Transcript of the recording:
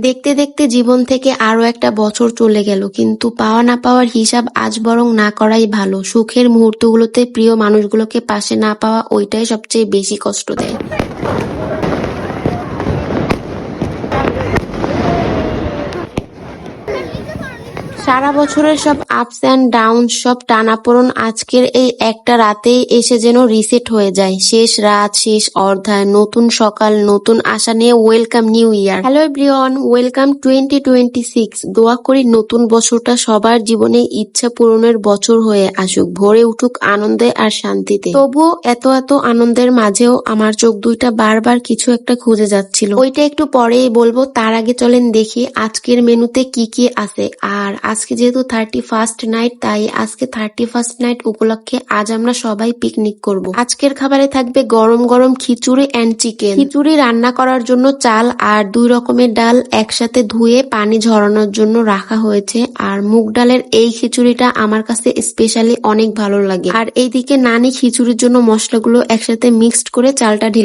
দেখতে দেখতে জীবন থেকে আরো একটা বছর চলে গেল, কিন্তু পাওয়া না পাওয়ার হিসাব আজ বরং না করাই ভালো। সুখের মুহূর্তগুলোতে প্রিয় মানুষগুলোকে পাশে না পাওয়া, ওইটাই সবচেয়ে বেশি কষ্ট দেয়। সারা বছরের সব আপস অ্যান্ড ডাউন, সব টানাপোড়েন আজকের এই একটা রাতেই এসে যেন রিসেট হয়ে যায়। শেষ রাত, শেষ অধ্যায়, নতুন সকাল, নতুন আশা নিয়ে welcome new year. Hello everyone, welcome 2026। দোয়া করি নতুন বছরটা সবার জীবনে ইচ্ছা পূরণের বছর হয়ে আসুক, ভরে উঠুক আনন্দে আর শান্তিতে। তবুও এত এত আনন্দের মাঝেও আমার চোখ দুইটা বারবার কিছু একটা খুঁজে যাচ্ছিল। ওইটা একটু পরেই বলবো, তার আগে চলেন দেখি আজকের মেনুতে কি কি আছে। আর আজকে যেহেতু 31st নাইট, তাই আজকে 31st নাইট উপলক্ষে আজ আমরা সবাই পিকনিক করব। আজকের খাবারে থাকবে গরম গরম খিচুড়ি এন্ড চিকেন। খিচুড়ি রান্না করার জন্য চাল আর 2 রকমের ডাল একসাথে ধুয়ে পানি ঝরানোর জন্য রাখা হয়েছে। আর মুগ ডালের এই খিচুড়িটা আমার কাছে স্পেশালি অনেক ভালো লাগে। আর এইদিকে নানি খিচুড়ির জন্য মশলাগুলো একসাথে মিক্সড করে চালটা ঢেলে